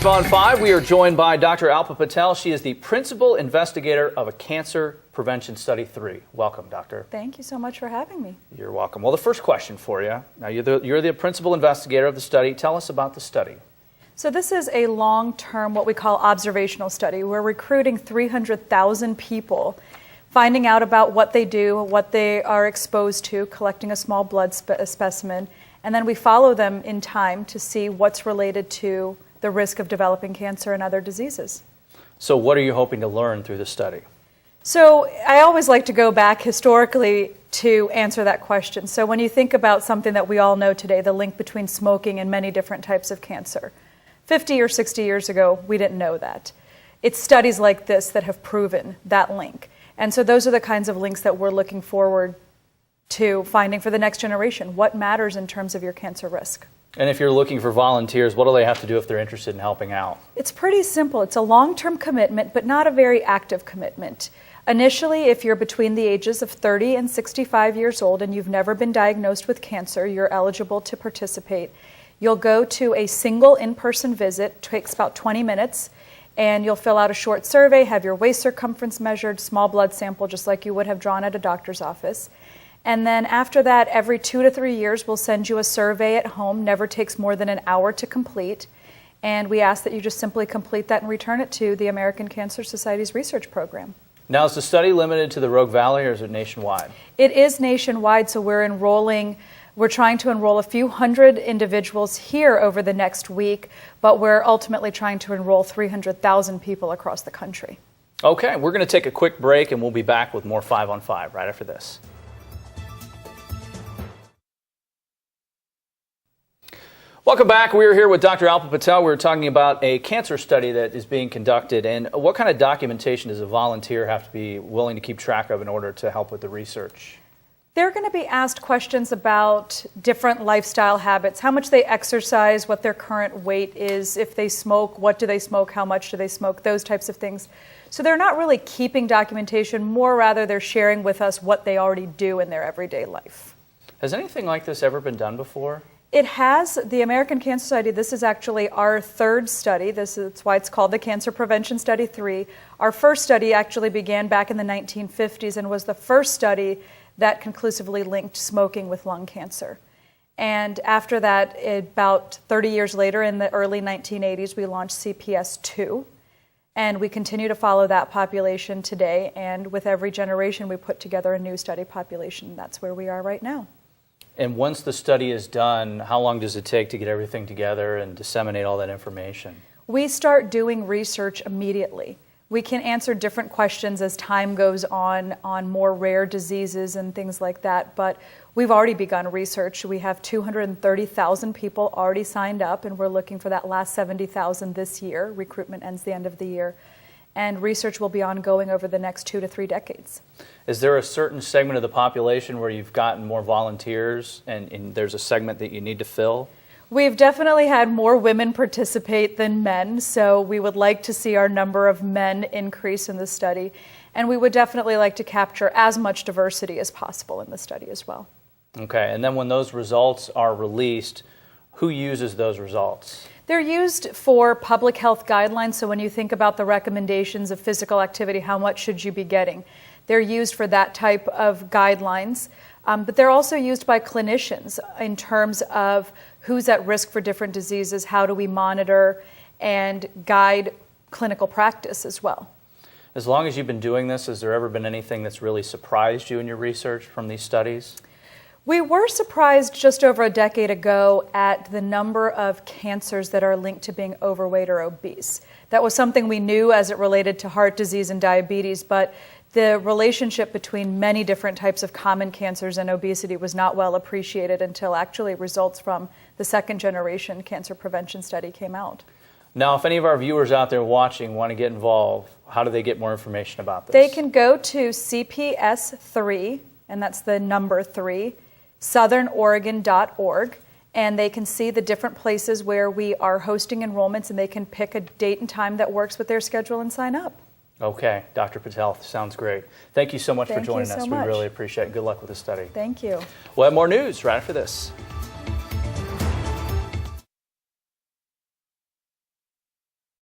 on 5, we are joined by Dr. Alpa Patel. She is the principal investigator of a Cancer Prevention Study 3. Welcome, Doctor. Thank you so much for having me. You're welcome. Well, the first question for you. Now, you're the principal investigator of the study. Tell us about the study. So this is a long-term, what we call observational study. We're recruiting 300,000 people, finding out about what they do, what they are exposed to, collecting a small blood specimen, and then we follow them in time to see what's related to the risk of developing cancer and other diseases. So what are you hoping to learn through the study? So I always like to go back historically to answer that question. So when you think about something that we all know today, the link between smoking and many different types of cancer, 50 or 60 years ago, we didn't know that. It's studies like this that have proven that link. And so those are the kinds of links that we're looking forward to finding for the next generation. What matters in terms of your cancer risk? And if you're looking for volunteers, what do they have to do if they're interested in helping out? It's pretty simple. It's a long-term commitment, but not a very active commitment. Initially, if you're between the ages of 30 and 65 years old and you've never been diagnosed with cancer, you're eligible to participate. You'll go to a single in-person visit, it takes about 20 minutes, and you'll fill out a short survey, have your waist circumference measured, small blood sample, just like you would have drawn at a doctor's office. And then after that, every 2 to 3 years, we'll send you a survey at home, never takes more than an hour to complete. And we ask that you just simply complete that and return it to the American Cancer Society's research program. Now, is the study limited to the Rogue Valley or is it nationwide? It is nationwide, so we're trying to enroll a few hundred individuals here over the next week, but we're ultimately trying to enroll 300,000 people across the country. Okay, we're going to take a quick break and we'll be back with more 5 on 5 right after this. Welcome back. We are here with Dr. Alpa Patel. We're talking about a cancer study that is being conducted. And what kind of documentation does a volunteer have to be willing to keep track of in order to help with the research? They're going to be asked questions about different lifestyle habits, how much they exercise, what their current weight is, if they smoke, what do they smoke, how much do they smoke, those types of things. So they're not really keeping documentation, more rather they're sharing with us what they already do in their everyday life. Has anything like this ever been done before? It has. The American Cancer Society, this is actually our third study. That's why it's called the Cancer Prevention Study 3. Our first study actually began back in the 1950s and was the first study that conclusively linked smoking with lung cancer. And after that, about 30 years later, in the early 1980s, we launched CPS-2. And we continue to follow that population today. And with every generation, we put together a new study population. That's where we are right now. And once the study is done, how long does it take to get everything together and disseminate all that information? We start doing research immediately. We can answer different questions as time goes on more rare diseases and things like that, but we've already begun research. We have 230,000 people already signed up, and we're looking for that last 70,000 this year. Recruitment ends the end of the year. And research will be ongoing over the next 2 to 3 decades. Is there a certain segment of the population where you've gotten more volunteers and there's a segment that you need to fill? We've definitely had more women participate than men, so we would like to see our number of men increase in the study. And we would definitely like to capture as much diversity as possible in the study as well. Okay, and then when those results are released, who uses those results? They're used for public health guidelines, so when you think about the recommendations of physical activity, how much should you be getting? They're used for that type of guidelines, but they're also used by clinicians in terms of who's at risk for different diseases, how do we monitor and guide clinical practice as well. As long as you've been doing this, has there ever been anything that's really surprised you in your research from these studies? We were surprised just over a decade ago at the number of cancers that are linked to being overweight or obese. That was something we knew as it related to heart disease and diabetes, but the relationship between many different types of common cancers and obesity was not well appreciated until actually results from the second generation cancer prevention study came out. Now, if any of our viewers out there watching want to get involved, how do they get more information about this? They can go to CPS3, and that's the number 3, southernoregon.org, and they can see the different places where we are hosting enrollments, and they can pick a date and time that works with their schedule and sign up. Okay, Dr. Patel, sounds great. Thank you so much for joining us. Thank you so much. We really appreciate it. Good luck with the study. Thank you. We'll have more news right after this.